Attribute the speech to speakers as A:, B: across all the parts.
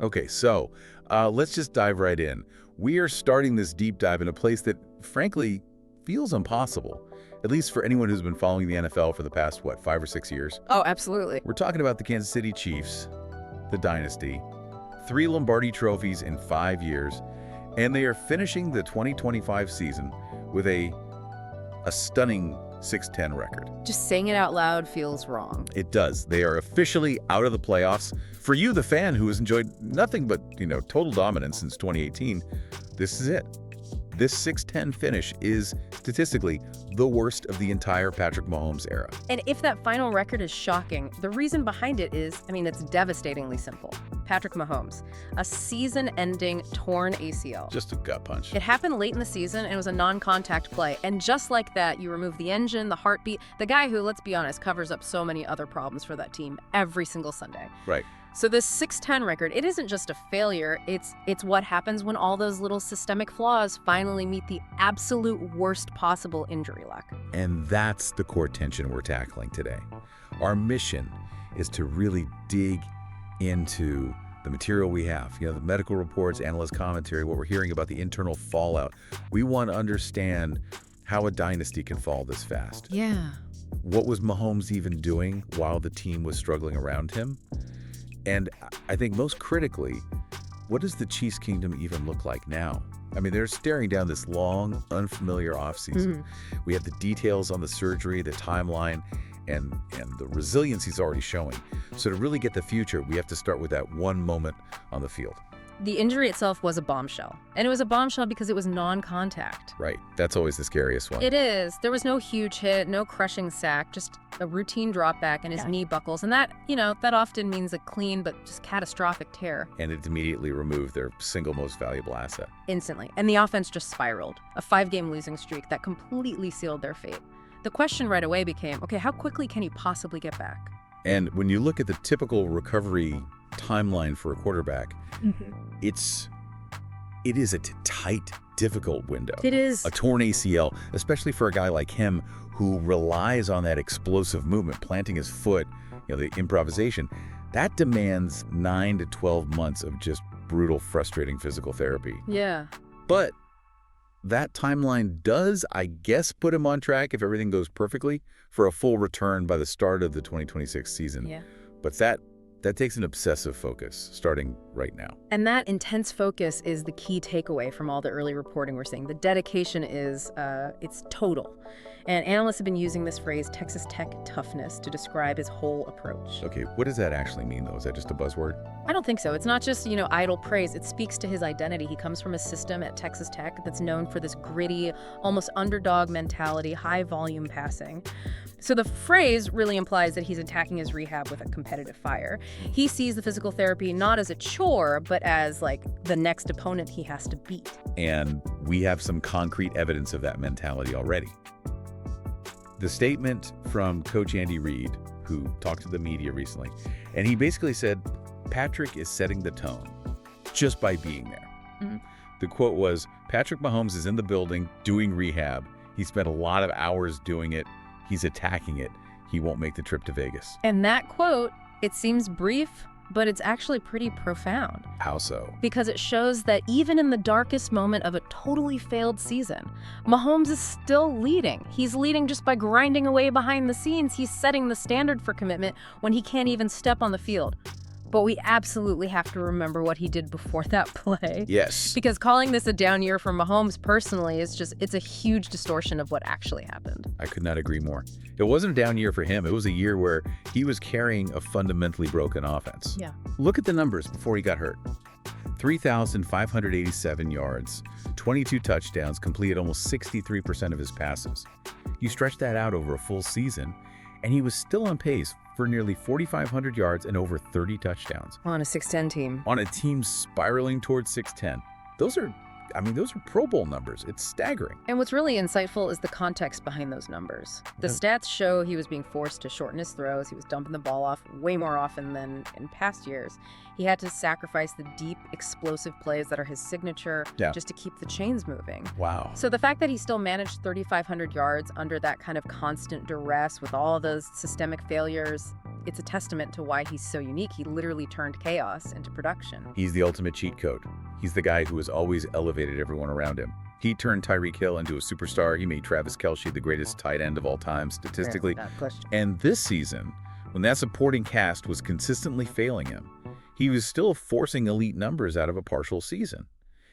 A: Okay, so let's just dive right in. We are starting this deep dive in a place that, frankly, feels impossible, at least for anyone who's been following the NFL for the past, 5 or 6 years?
B: Oh, absolutely.
A: We're talking about the Kansas City Chiefs, the dynasty, 3 Lombardi trophies in 5 years, and they are finishing the 2025 season with a stunning 6-10 record.
B: Just saying it out loud feels wrong.
A: It does. They are officially out of the playoffs. For you, the fan who has enjoyed nothing but, total dominance since 2018, this is it. This 6-10 finish is, statistically, the worst of the entire Patrick Mahomes era.
B: And if that final record is shocking, the reason behind it is, it's devastatingly simple. Patrick Mahomes, a season-ending torn ACL.
A: Just a gut punch.
B: It happened late in the season, and it was a non-contact play. And just like that, you remove the engine, the heartbeat, the guy who, let's be honest, covers up so many other problems for that team every single Sunday.
A: Right.
B: So this 6-10 record, it isn't just a failure, it's what happens when all those little systemic flaws finally meet the absolute worst possible injury luck.
A: And that's the core tension we're tackling today. Our mission is to really dig into the material we have, the medical reports, analyst commentary, what we're hearing about the internal fallout. We want to understand how a dynasty can fall this fast.
B: Yeah.
A: What was Mahomes even doing while the team was struggling around him? And I think most critically, what does the Chiefs Kingdom even look like now? They're staring down this long, unfamiliar offseason. We have the details on the surgery, the timeline, and the resilience he's already showing. So to really get the future, we have to start with that one moment on the field.
B: The injury itself was a bombshell. And it was a bombshell because it was non-contact.
A: Right. That's always the scariest one.
B: It is. There was no huge hit, no crushing sack, just a routine drop back and his knee buckles. And that, that often means a clean but just catastrophic tear.
A: And it immediately removed their single most valuable asset.
B: Instantly. And the offense just spiraled. A 5-game losing streak that completely sealed their fate. The question right away became, okay, how quickly can he possibly get back?
A: And when you look at the typical recovery timeline for a quarterback, it is a tight, difficult window.
B: It is.
A: A torn ACL, especially for a guy like him who relies on that explosive movement, planting his foot, the improvisation, that demands 9 to 12 months of just brutal, frustrating physical therapy.
B: Yeah.
A: But that timeline does, I guess, put him on track, if everything goes perfectly, for a full return by the start of the 2026 season.
B: Yeah.
A: But that takes an obsessive focus starting right now.
B: And that intense focus is the key takeaway from all the early reporting we're seeing. The dedication is, it's total. And analysts have been using this phrase, Texas Tech toughness, to describe his whole approach.
A: Okay, what does that actually mean, though? Is that just a buzzword?
B: I don't think so. It's not just, idle praise. It speaks to his identity. He comes from a system at Texas Tech that's known for this gritty, almost underdog mentality, high volume passing. So the phrase really implies that he's attacking his rehab with a competitive fire. He sees the physical therapy not as a chore, but as the next opponent he has to beat.
A: And we have some concrete evidence of that mentality already. The statement from Coach Andy Reid, who talked to the media recently, and he basically said, Patrick is setting the tone just by being there. The quote was, Patrick Mahomes is in the building doing rehab. He spent a lot of hours doing it. He's attacking it. He won't make the trip to Vegas.
B: And that quote, it seems brief, but it's actually pretty profound.
A: How so?
B: Because it shows that even in the darkest moment of a totally failed season, Mahomes is still leading. He's leading just by grinding away behind the scenes. He's setting the standard for commitment when he can't even step on the field. But we absolutely have to remember what he did before that play.
A: Yes.
B: Because calling this a down year for Mahomes personally is it's a huge distortion of what actually happened.
A: I could not agree more. It wasn't a down year for him. It was a year where he was carrying a fundamentally broken offense.
B: Yeah.
A: Look at the numbers before he got hurt. 3,587 yards, 22 touchdowns, completed almost 63% of his passes. You stretch that out over a full season, and he was still on pace for nearly 4,500 yards and over 30 touchdowns.
B: On a 6-10 team.
A: On a team spiraling towards 6-10. Those are Pro Bowl numbers. It's staggering.
B: And what's really insightful is the context behind those numbers. The stats show he was being forced to shorten his throws. He was dumping the ball off way more often than in past years. He had to sacrifice the deep, explosive plays that are his signature just to keep the chains moving.
A: Wow.
B: So the fact that he still managed 3,500 yards under that kind of constant duress with all those systemic failures, it's a testament to why he's so unique. He literally turned chaos into production.
A: He's the ultimate cheat code. He's the guy who has always elevated everyone around him. He turned Tyreek Hill into a superstar. He made Travis Kelce the greatest tight end of all time, statistically. And this season, when that supporting cast was consistently failing him, he was still forcing elite numbers out of a partial season.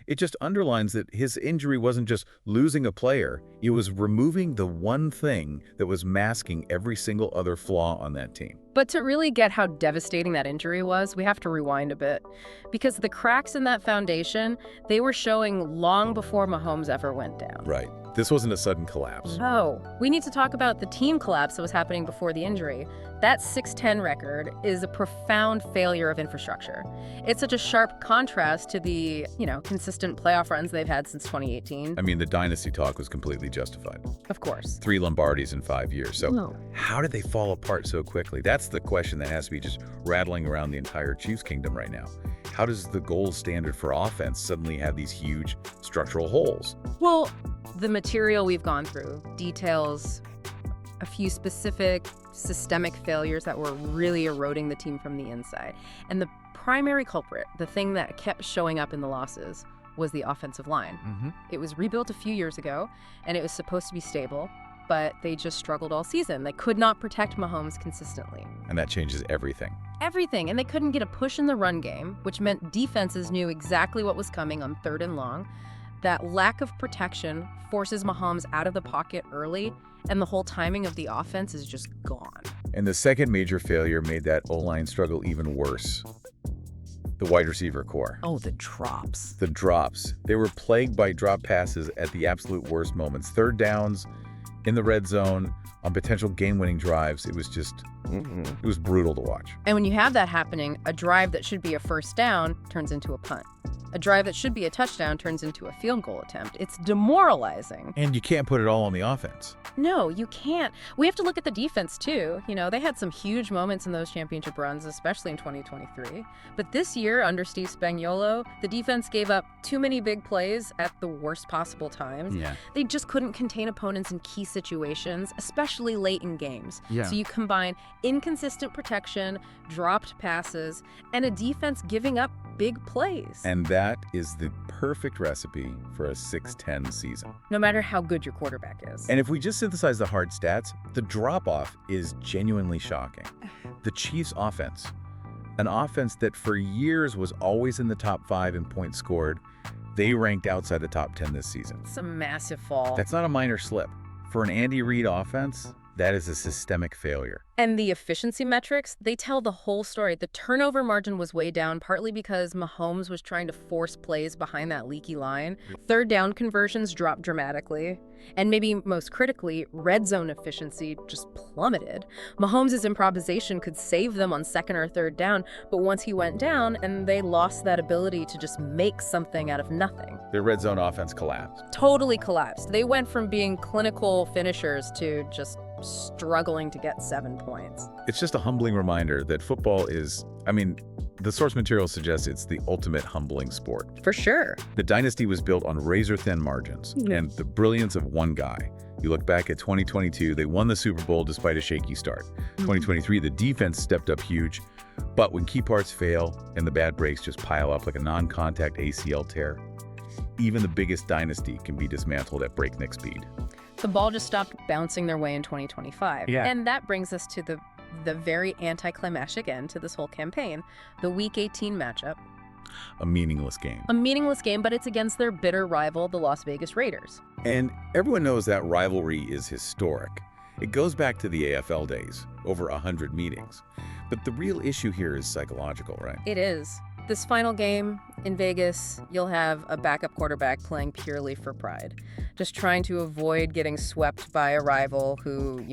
A: It just underlines that his injury wasn't just losing a player, it was removing the one thing that was masking every single other flaw on that team.
B: But to really get how devastating that injury was, we have to rewind a bit. Because the cracks in that foundation, they were showing long before Mahomes ever went down.
A: Right. This wasn't a sudden collapse.
B: No. We need to talk about the team collapse that was happening before the injury. That 6-10 record is a profound failure of infrastructure. It's such a sharp contrast to the, consistent playoff runs they've had since 2018.
A: I mean, the dynasty talk was completely justified.
B: Of course.
A: 3 Lombardis in 5 years. So how did they fall apart so quickly? That's the question that has to be just rattling around the entire Chiefs kingdom right now. How does the gold standard for offense suddenly have these huge structural holes?
B: Well, the material we've gone through details a few specific systemic failures that were really eroding the team from the inside. And the primary culprit, the thing that kept showing up in the losses, was the offensive line. It was rebuilt a few years ago, and it was supposed to be stable, but they just struggled all season. They could not protect Mahomes consistently.
A: And that changes everything.
B: Everything. And they couldn't get a push in the run game, which meant defenses knew exactly what was coming on 3rd and long. That lack of protection forces Mahomes out of the pocket early, and the whole timing of the offense is just gone.
A: And the second major failure made that O-line struggle even worse. The wide receiver core.
B: Oh, the drops.
A: The drops. They were plagued by drop passes at the absolute worst moments. 3rd downs, in the red zone, on potential game-winning drives. It was just, it was brutal to watch.
B: And when you have that happening, a drive that should be a first down turns into a punt. A drive that should be a touchdown turns into a field goal attempt. It's demoralizing.
A: And you can't put it all on the offense.
B: No, you can't. We have to look at the defense, too. They had some huge moments in those championship runs, especially in 2023. But this year, under Steve Spagnuolo, the defense gave up too many big plays at the worst possible times. They just couldn't contain opponents in key situations, especially late in games. So you combine inconsistent protection, dropped passes, and a defense giving up big plays.
A: And that is the perfect recipe for a 6-10 season.
B: No matter how good your quarterback is.
A: And if we just synthesize the hard stats, the drop-off is genuinely shocking. The Chiefs' offense, an offense that for years was always in the top 5 in points scored, they ranked outside the top 10 this season.
B: It's a massive fall.
A: That's not a minor slip. For an Andy Reid offense, that is a systemic failure.
B: And the efficiency metrics, they tell the whole story. The turnover margin was way down, partly because Mahomes was trying to force plays behind that leaky line. 3rd down conversions dropped dramatically. And maybe most critically, red zone efficiency just plummeted. Mahomes' improvisation could save them on 2nd or 3rd down, but once he went down, and they lost that ability to just make something out of nothing.
A: Their red zone offense collapsed.
B: Totally collapsed. They went from being clinical finishers to just struggling to get 7 points.
A: It's just a humbling reminder that football is, the source material suggests it's the ultimate humbling sport.
B: For sure.
A: The dynasty was built on razor-thin margins and the brilliance of one guy. You look back at 2022, they won the Super Bowl despite a shaky start. 2023, the defense stepped up huge, but when key parts fail and the bad breaks just pile up like a non-contact ACL tear, even the biggest dynasty can be dismantled at breakneck speed.
B: The ball just stopped bouncing their way in 2025. And that brings us to the very anticlimactic end to this whole campaign, the Week 18 matchup.
A: A meaningless game.
B: A meaningless game, but it's against their bitter rival, the Las Vegas Raiders.
A: And everyone knows that rivalry is historic. It goes back to the AFL days, over 100 meetings. But the real issue here is psychological, right?
B: It is. This final game in Vegas, you'll have a backup quarterback playing purely for pride, just trying to avoid getting swept by a rival who,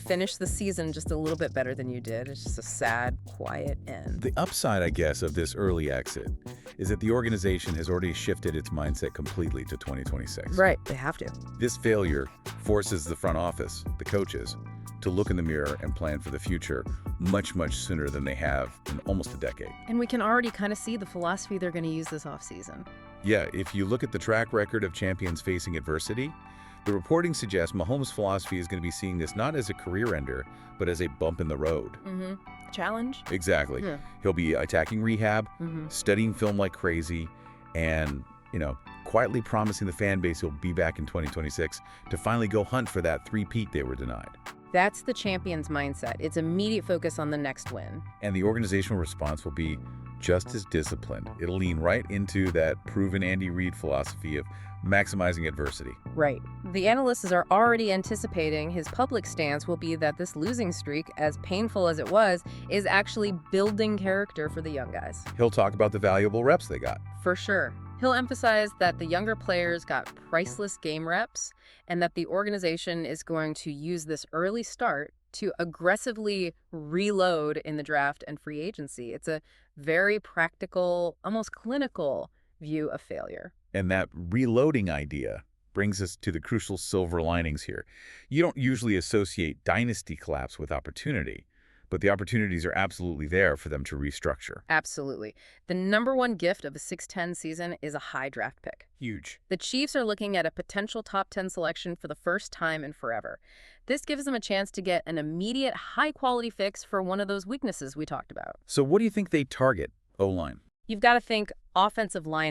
B: finished the season just a little bit better than you did. It's just a sad, quiet end.
A: The upside, I guess, of this early exit is that the organization has already shifted its mindset completely to 2026.
B: Right, they have to.
A: This failure forces the front office, the coaches, to look in the mirror and plan for the future much, much sooner than they have in almost a decade.
B: And we can already kind of see the philosophy they're going to use this offseason.
A: Yeah, if you look at the track record of champions facing adversity, The reporting suggests Mahomes' philosophy is going to be seeing this not as a career ender, but as a bump in the road.
B: Challenge?
A: Exactly.
B: Yeah.
A: He'll be attacking rehab, studying film like crazy, and, quietly promising the fan base he'll be back in 2026 to finally go hunt for that three-peat they were denied.
B: That's the champion's mindset. It's immediate focus on the next win.
A: And the organizational response will be just as disciplined. It'll lean right into that proven Andy Reid philosophy of maximizing adversity.
B: Right. The analysts are already anticipating his public stance will be that this losing streak, as painful as it was, is actually building character for the young guys.
A: He'll talk about the valuable reps they got.
B: For sure. He'll emphasize that the younger players got priceless game reps and that the organization is going to use this early start to aggressively reload in the draft and free agency. It's a very practical, almost clinical view of failure.
A: And that reloading idea brings us to the crucial silver linings here. You don't usually associate dynasty collapse with opportunity, but the opportunities are absolutely there for them to restructure.
B: Absolutely. The number one gift of a 6-10 season is a high draft pick.
A: Huge.
B: The Chiefs are looking at a potential top 10 selection for the first time in forever. This gives them a chance to get an immediate high-quality fix for one of those weaknesses we talked about.
A: So what do you think they target, O-line?
B: You've got to think offensive line.